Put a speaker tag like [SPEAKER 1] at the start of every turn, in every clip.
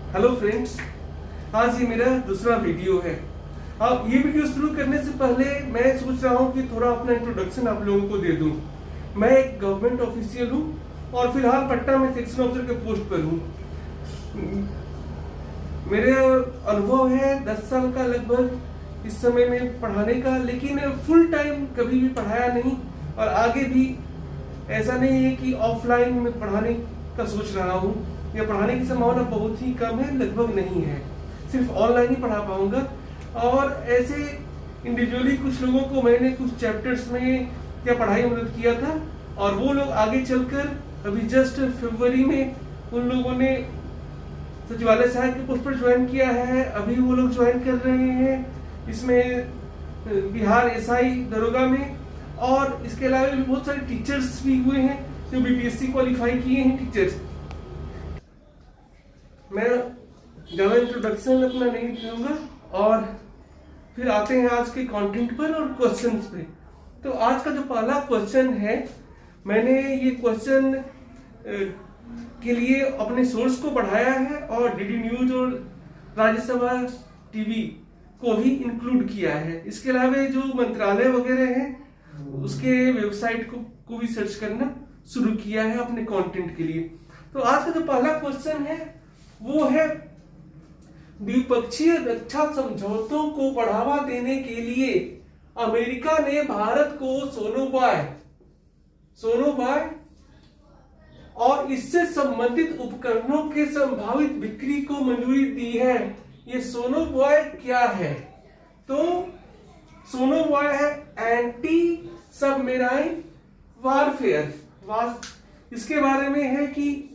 [SPEAKER 1] Hello friends, आज ये मेरा दूसरा वीडियो है। अब ये वीडियो शुरू करने से पहले मैं सोच रहा हूँ कि थोड़ा अपना इंट्रोडक्शन आप लोगों को दे दूँ। मैं एक गवर्नमेंट ऑफिशियल हूँ और फिलहाल पटना में सेक्शन ऑफिसर के पोस्ट पर हूँ। मेरे अनुभव है 10 साल का लगभग इस समय में पढ़ाने का, लेकिन फुल टाइम कभी भी पढ़ाया नहीं और आगे भी ऐसा नहीं है कि ऑफलाइन में पढ़ाने का सोच रहा हूँ या पढ़ाने की संभावना बहुत ही कम है, लगभग नहीं है। सिर्फ ऑनलाइन ही पढ़ा पाऊंगा। और ऐसे इंडिविजुअली कुछ लोगों को मैंने कुछ चैप्टर्स में क्या पढ़ाई मदद किया था और वो लोग आगे चलकर अभी जस्ट फरवरी में उन लोगों ने सचिवालय सहायक के पोस्ट पर ज्वाइन किया है। अभी वो लोग ज्वाइन कर रहे हैं इसमें बिहार एसआई दरोगा में, और इसके अलावा भी बहुत सारे टीचर्स भी हुए हैं जो बीपीएससी क्वालिफाई किए हैं टीचर्स। मैं ज़्यादा इंट्रोडक्शन अपना नहीं दूंगा और फिर आते हैं आज के कंटेंट पर और क्वेश्चंस पे। तो आज का जो पहला क्वेश्चन है, मैंने ये क्वेश्चन के लिए अपने सोर्स को बढ़ाया है और डीडी न्यूज और राज्यसभा टीवी को भी इंक्लूड किया है। इसके अलावा जो मंत्रालय वगैरह हैं उसके वेबसाइट को भी सर्च करना शुरू किया है अपने कंटेंट के लिए। तो आज का जो पहला क्वेश्चन है वो है, द्विपक्षीय रक्षा समझौतों को बढ़ावा देने के लिए अमेरिका ने भारत को सोनोबाय और इससे संबंधित उपकरणों के संभावित बिक्री को मंजूरी दी है। ये सोनोबाय क्या है? तो सोनोबाय है एंटी सबमेराइन वारफेयर। इसके बारे में है कि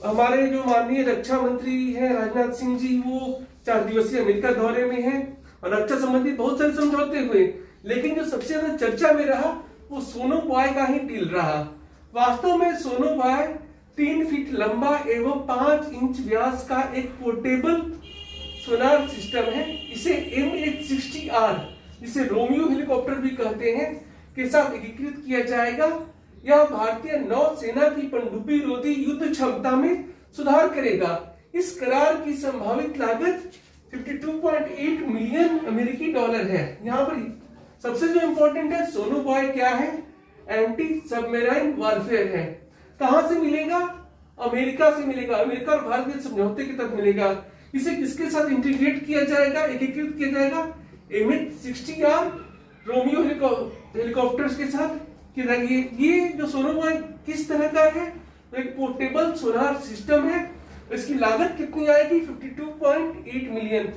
[SPEAKER 1] हमारे जो माननीय रक्षा मंत्री हैं राजनाथ सिंह जी, वो 4 दिवसीय अमेरिका दौरे में हैं और रक्षा संबंधी बहुत सारे समझौते हुए, लेकिन जो सबसे ज्यादा चर्चा में रहा वो सोनोबाय का ही डील रहा। वास्तव में सोनोबाय 3 फीट लंबा एवं 5 इंच व्यास का एक पोर्टेबल सोनार सिस्टम है। इसे MH-60R, जिसे रोमियो हेलीकॉप्टर भी कहते हैं, के साथ एकीकृत किया जाएगा। यह भारतीय नौसेना की पनडुब्बी रोधी युद्ध क्षमता में सुधार करेगा। इस करार की संभावित लागत 52.8 मिलियन अमेरिकी डॉलर है। यहाँ पर सबसे जो इंपॉर्टेंट है, सोनोबाय क्या है? एंटी सबमेराइन वारफेयर है। कहां से मिलेगा? अमेरिका से मिलेगा। अमेरिका और भारत के समझौते के तहत मिलेगा। इसे किसके साथ इंटीग्रेट किया जाएगा, एकीकृत किया जाएगा? MH-60R रोमियो हेलीकॉप्टर्स के साथ। ये जो सोनोबाय किस तरह का है? तो एक पोर्टेबल सोनार सिस्टम है। इसकी लागत कितनी आएगी? 52.8 मिलियन।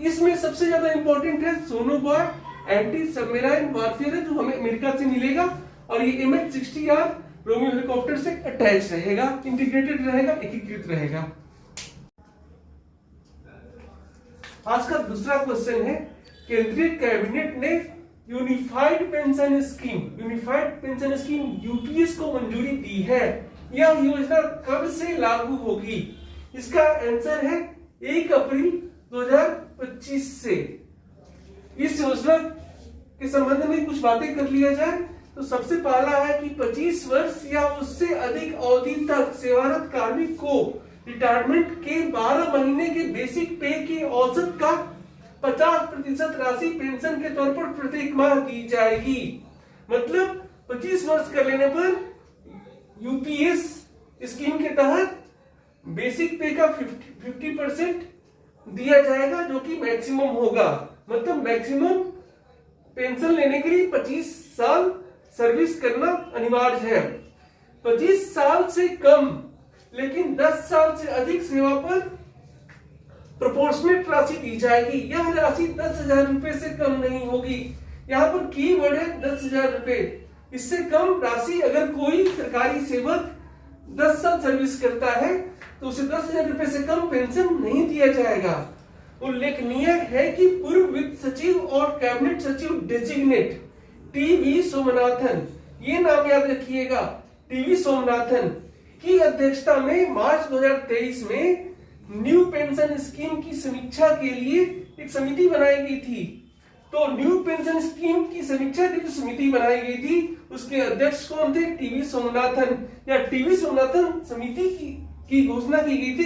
[SPEAKER 1] इसमें सबसे ज्यादा इंपॉर्टेंट है सोनोबाय एंटी सबमेराइन वारफेयर है, जो हमें अमेरिका से मिलेगा और ये MH-60R रोमियो हेलीकॉप्टर से अटैच रहेगा, इंटीग्रेटेड रहेगा, एकीकृत रहेगा। आज का दूसरा क्वेश्चन है, केंद्रीय कैबिनेट ने यूनिफाइड पेंशन स्कीम यूपीएस को मंजूरी दी है। यह योजना कब से लागू होगी? इसका आंसर है 1 अप्रैल 2025 से। इस योजना के संबंध में कुछ बातें कर लिया जाए तो सबसे पहला है कि 25 वर्ष या उससे अधिक अवधि तक सेवारत कार्मिक को रिटायरमेंट के 12 महीने के बेसिक पे की औसत का 50% राशि पेंशन के तौर पर प्रत्येक माह दी जाएगी। मतलब 25 वर्ष कर लेने पर यूपीएस स्कीम के तहत बेसिक पे का 50% दिया जाएगा, जो कि मैक्सिमम होगा। मतलब मैक्सिमम पेंशन लेने के लिए 25 साल सर्विस करना अनिवार्य है। 25 साल से कम लेकिन 10 साल से अधिक सेवा पर प्रोपोर्शनेट राशि दी जाएगी। यह राशि 10,000 रुपए से कम नहीं होगी। यहाँ पर कीवर्ड है 10,000 रुपए। इससे कम राशि अगर कोई सरकारी सेवक 10 साल सर्विस करता है तो उसे 10,000 रुपए से कम पेंशन नहीं दिया जाएगा। उल्लेखनीय है कि पूर्व वित्त सचिव और कैबिनेट सचिव डेजिग्नेट टीवी सोमनाथन, ये नाम याद रखिएगा, टीवी सोमनाथन की अध्यक्षता में मार्च 2023 में न्यू पेंशन स्कीम की समीक्षा के लिए एक समिति बनाई गई थी। तो न्यू पेंशन स्कीम की समीक्षा की जो समिति बनाई गई थी उसके अध्यक्ष कौन थे? टीवी सोमनाथन, या टीवी सोमनाथन समिति की घोषणा की गई थी।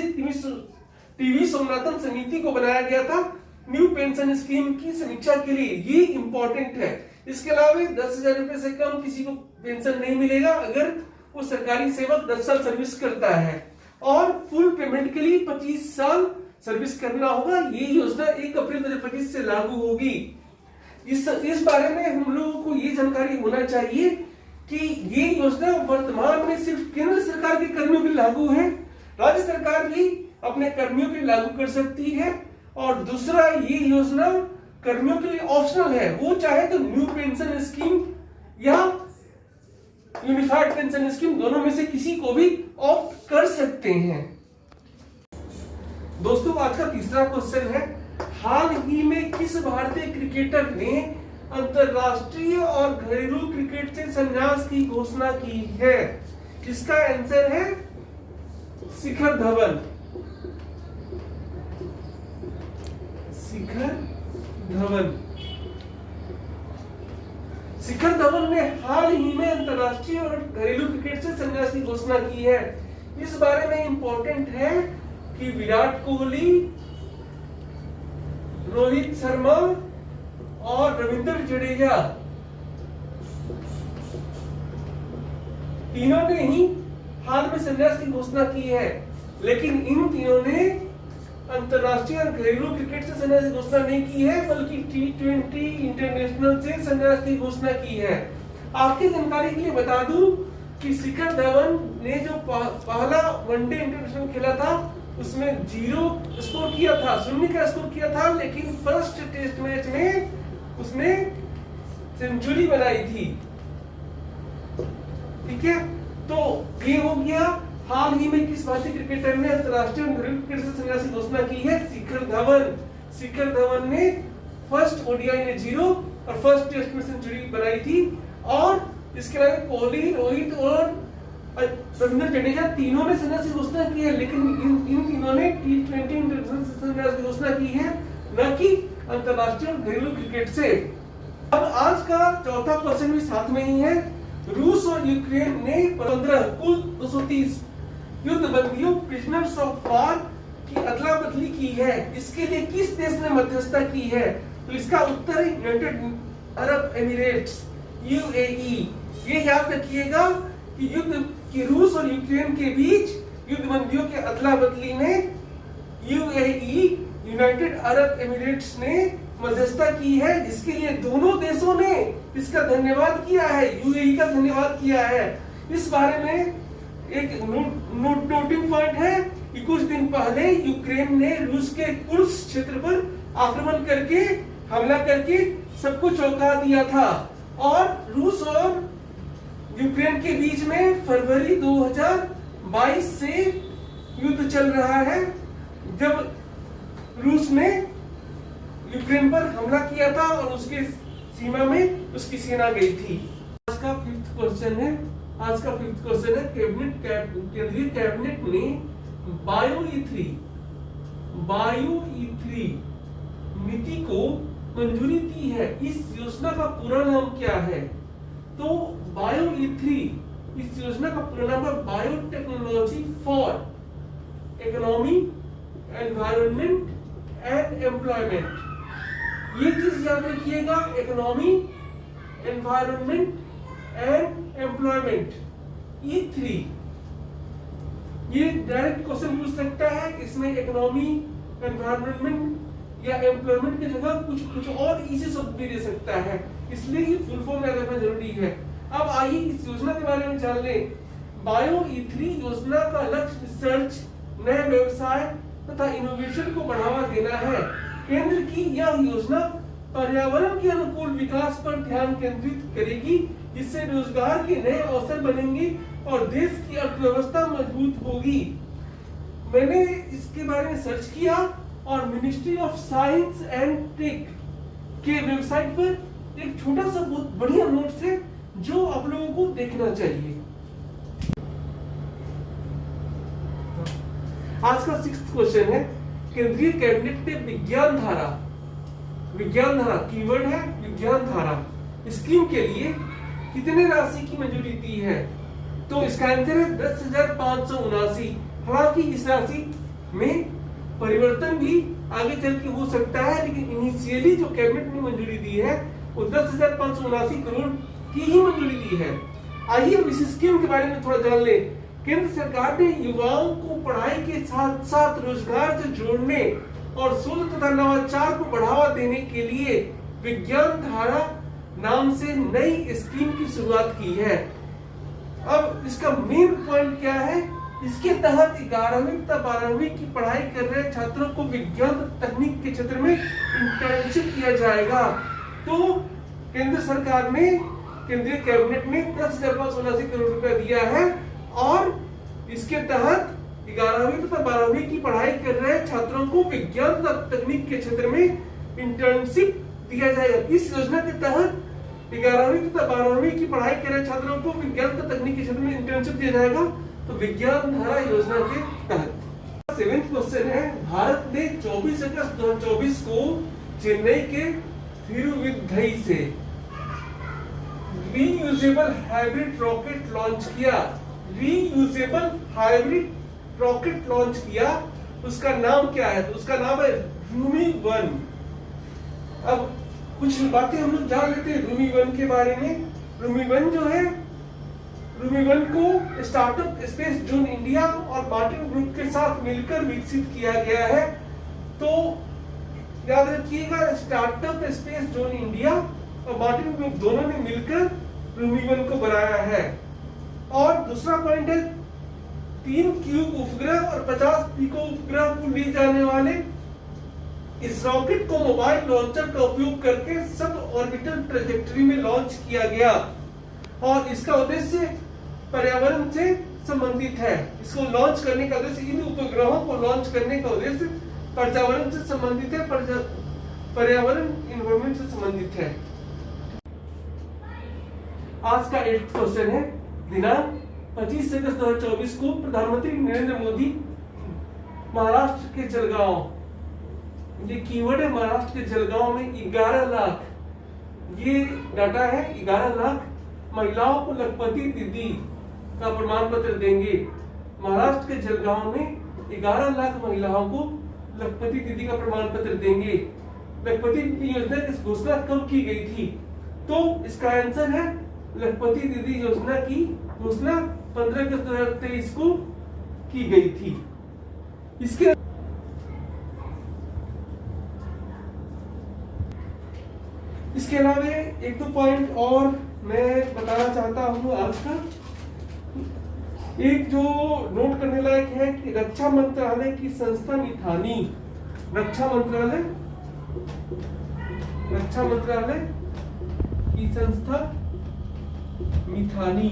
[SPEAKER 1] टीवी सोमनाथन समिति को बनाया गया था न्यू पेंशन स्कीम की समीक्षा के लिए। ये इंपॉर्टेंट है। इसके अलावा 10,000 रुपए से कम किसी को पेंशन नहीं मिलेगा अगर वो सरकारी सेवक 10 साल सर्विस करता है, और फुल पेमेंट के लिए 25 साल सर्विस करना होगा। ये योजना 1 अप्रैल 2025 से लागू होगी। इस बारे में हम लोगों को ये जानकारी होना चाहिए कि ये योजना वर्तमान में सिर्फ केंद्र सरकार के कर्मियों के लिए लागू है, राज्य सरकार भी अपने कर्मियों के लिए लागू कर सकती है। और दूसरा, ये योजना कर्मियों के लिए ऑप्शनल है, वो चाहे तो न्यू पेंशन स्कीम या यूनिफाइड पेंशन स्कीम दोनों में से किसी को भी ऑप्ट कर सकते हैं। दोस्तों, आज का तीसरा क्वेश्चन है, हाल ही में किस भारतीय क्रिकेटर ने अंतरराष्ट्रीय और घरेलू क्रिकेट से संन्यास की घोषणा की है? इसका आंसर है शिखर धवन। शिखर धवन ने हाल ही में अंतरराष्ट्रीय और घरेलू क्रिकेट से संन्यास की घोषणा की है। इस बारे में इंपॉर्टेंट है कि विराट कोहली, रोहित शर्मा और रविंद्र जडेजा तीनों ने ही हाल में संन्यास की घोषणा की है, लेकिन इन तीनों ने अंतरराष्ट्रीय और घरेलू क्रिकेट से संन्यास की घोषणा नहीं की है, बल्कि T20 इंटरनेशनल से संन्यास की घोषणा की है। आपकी जानकारी के लिए बता दूं कि शिखर धवन ने जो पहला वनडे इंटरनेशनल खेला था उसमें 0 स्कोर किया था, 0 का स्कोर किया था, लेकिन फर्स्ट टेस्ट मैच में उसने सेंचुरी बनाई थी। ठीक है, तो ये हो गया हाल ही में किस भारतीय क्रिकेटर ने अंतरराष्ट्रीय और घरेलू क्रिकेट से संन्यास की घोषणा की है? शिखर धवन ने फर्स्ट ओडीआई में 0 और फर्स्ट टेस्ट में सेंचुरी बनाई थी। और इसके अलावा कोहली, रोहित और रविंद्र जडेजा तीनों ने संन्यास की घोषणा की है, लेकिन इन तीनों ने T20 इंटरनेशनल से संन्यास की घोषणा की है, न कि अंतरराष्ट्रीय और घरेलू क्रिकेट से। अब आज का चौथा क्वेश्चन भी साथ में ही है। रूस और यूक्रेन ने 15 कुल 230 युद्ध बंदियों प्रिजनर्स ऑफ वॉर की अदला बदली की है। इसके लिए किस देश ने मध्यस्थता की है? तो इसका उत्तर है यूनाइटेड अरब एमिरेट्स, UAE। ये याद रखिएगा कि रूस और यूक्रेन के बीच युद्ध बंदियों के अदला बदली में UAE, यूनाइटेड अरब एमिरेट्स ने मध्यस्थता की है, जिसके लिए दोनों देशों ने इसका धन्यवाद किया है, UAE का धन्यवाद किया है। इस बारे में एक नोटिंग पॉइंट है कि कुछ दिन पहले यूक्रेन ने रूस के कुर्स्क क्षेत्र पर आक्रमण करके हमला करके सबको चौंका दिया था, और रूस और यूक्रेन के बीच में फरवरी 2022 से युद्ध चल रहा है, जब रूस ने यूक्रेन पर हमला किया था और उसके सीमा में उसकी सेना गई थी। आज का फिफ्थ क्वेश्चन है केंद्रीय कैबिनेट ने बायो E3 नीति को मंजूरी दी है। इस योजना का पूरा नाम क्या है? तो बायो E3 इस योजना का पूरा नाम है biotechnology for economy, environment and employment. ये चीज याद रखिएगा, economy, environment and employment, E3। ये डायरेक्ट क्वेश्चन पूछ सकता है, इसमें इकोनॉमी, एनवायरनमेंट या एम्प्लॉयमेंट की जगह कुछ और इसी शब्द भी दे सकता है, इसलिए ये फुल फॉर्म याद रखना जरूरी है। अब आइए इस योजना के बारे में जान लें। बायो E3 योजना का लक्ष्य रिसर्च, नए व्यवसाय तथा इनोवेशन को बढ़ावा देना है। केंद्र की यह योजना पर्यावरण के अनुकूल विकास पर ध्यान केंद्रित करेगी, जिससे रोजगार के नए अवसर बनेंगे और देश की अर्थव्यवस्था मजबूत होगी। मैंने इसके बारे में सर्च किया और ministry of science and tech के वेबसाइट पर एक छोटा सा बहुत बढ़िया नोट्स है जो आप लोगों को देखना चाहिए। आज का 6th क्वेश्चन है, केंद्रीय कैबिनेट ने विज्ञान धारा विज्ञान धारा कीवर्ड है, विज्ञान धारा स्कीम के लिए कितने राशि की मंजूरी दी है? तो इसका आंसर है 10,579। हालांकि इस राशि में परिवर्तन भी आगे चल के हो सकता है, लेकिन इनिशियली जो कैबिनेट ने मंजूरी दी है वो 10,579 करोड़ की ही मंजूरी दी है। आइए अब इस स्कीम के बारे में थोड़ा जान ले। केंद्र सरकार ने युवाओं को पढ़ाई के साथ साथ रोजगार से जोड़ने और शोध तथा नवाचार को बढ़ावा देने के लिए विज्ञान धारा नाम से नई स्कीम की शुरुआत की है। अब इसका मेन पॉइंट क्या है? इसके तहत 11वीं तथा 12वीं की पढ़ाई कर रहे छात्रों को विज्ञान तकनीक के क्षेत्र में इंटर्नशिप किया जाएगा। तो केंद्र सरकार ने, केंद्रीय कैबिनेट ने 10,579 करोड़ रुपया दिया है और इसके तहत 11वीं तथा 12वीं की पढ़ाई कर रहे छात्रों को विज्ञान तथा तकनीक के क्षेत्र में इंटर्नशिप दिया जाएगा। इस योजना के तहत 11वीं तथा 12वीं की पढ़ाई कर रहे छात्रों को विज्ञान तथा तकनीक के क्षेत्र में इंटर्नशिप दिया जाएगा, तो विज्ञान धारा योजना के तहत। 7वां क्वेश्चन है, भारत ने 24 अगस्त 2024 को चेन्नई के थिरुविद्धई से रीयूजेबल हाइब्रिड रॉकेट लॉन्च किया। रीयूजेबल हाइब्रिड रॉकेट लॉन्च किया, उसका नाम क्या है? तो उसका नाम है रूमी-1। अब कुछ बातें हम लोग जान लेते हैं रूमी-1 के बारे में। रूमी-1 जो है, रूमी-1 को स्टार्टअप स्पेस जोन इंडिया और मार्टिन ग्रुप के साथ मिलकर विकसित किया गया है। तो याद रखिएगा, स्टार्टअप स्पेस जोन इंडिया और मार्टिन ग्रुप दोनों ने मिलकर रूमी-1 को बनाया है। और दूसरा पॉइंट है, 3 क्यूब उपग्रह और 50 पिको उपग्रह को ले जाने वाले इस रॉकेट को मोबाइल लॉन्चर का उपयोग करके सब ऑर्बिटल ट्रेजेक्टरी में लॉन्च किया गया और इसका उद्देश्य पर्यावरण से संबंधित है। इसको लॉन्च करने का उद्देश्य, इन उपग्रहों को लॉन्च करने का उद्देश्य पर्यावरण से संबंधित है, पर्यावरण इन्वायरमेंट से संबंधित है। आज का 8वां क्वेश्चन है, दिनांक 25 अगस्त 2024 को प्रधानमंत्री नरेंद्र मोदी महाराष्ट्र के जलगांव, ये कीवर्ड है महाराष्ट्र के जलगांव में 11 लाख, ये डाटा है, 11 लाख महिलाओं को लखपति दीदी का प्रमाण पत्र देंगे। महाराष्ट्र के जलगांव में 11 लाख महिलाओं को लखपति दीदी का प्रमाण पत्र देंगे। लखपति दीदी योजना की घोषणा कब की गई थी? तो इसका आंसर है, लखपति दीदी योजना की घोषणा 15 अगस्त 2023 को की गई थी। इसके अलावा 1-2 पॉइंट और मैं बताना चाहता हूँ आज का। एक जो नोट करने लायक है कि रक्षा मंत्रालय की संस्था मिथानी, रक्षा मंत्रालय की संस्था मिथानी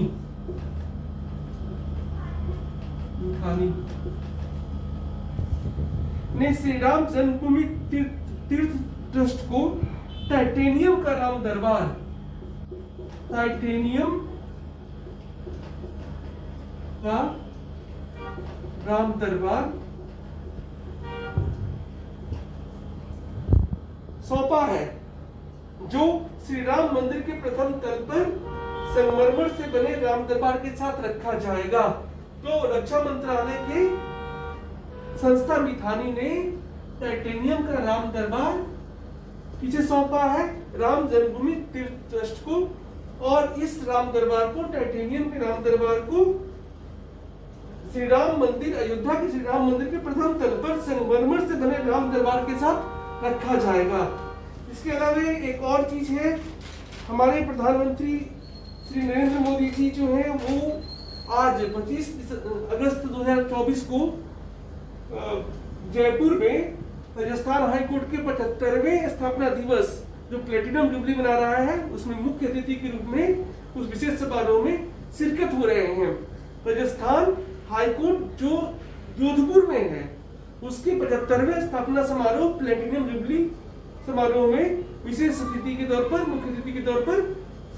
[SPEAKER 1] ने श्री राम जन्मभूमि तीर्थ ट्रस्ट को टाइटेनियम का राम दरबार सौंपा है, जो श्री राम मंदिर के प्रथम तल पर संगमरमर से बने राम दरबार के साथ रखा जाएगा। तो रक्षा मंत्रालय के संस्था मिथानी ने टाइटेनियम का राम दरबार किसे सौंपा है? राम जन्मभूमि तीर्थ ट्रस्ट को। और इस राम दरबार को, टाइटेनियम के राम दरबार को श्री राम मंदिर, अयोध्या के श्री राम मंदिर के प्रथम तल पर संगमरमर से बने राम दरबार के साथ रखा जाएगा। इसके अलावा एक और चीज है, हमारे प्रधानमंत्री श्री नरेंद्र मोदी जी जो है वो आज 25 अगस्त 2024 को जयपुर में राजस्थान हाईकोर्ट के 75वें स्थापना दिवस जो प्लेटिनम जुबली मना रहा है, उसमें मुख्य अतिथि के रूप में उस विशेष समारोह में शिरकत हो रहे हैं। राजस्थान हाईकोर्ट जो जोधपुर में है, उसके 75वें स्थापना समारोह प्लेटिनम जुबली समारोह में विशेष अतिथि के तौर पर, मुख्य अतिथि के तौर पर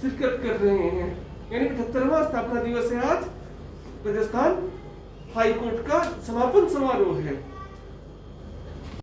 [SPEAKER 1] शिरकत कर रहे हैं। यानी 75वां स्थापना दिवस है आज, राजस्थान हाईकोर्ट का समापन समारोह है।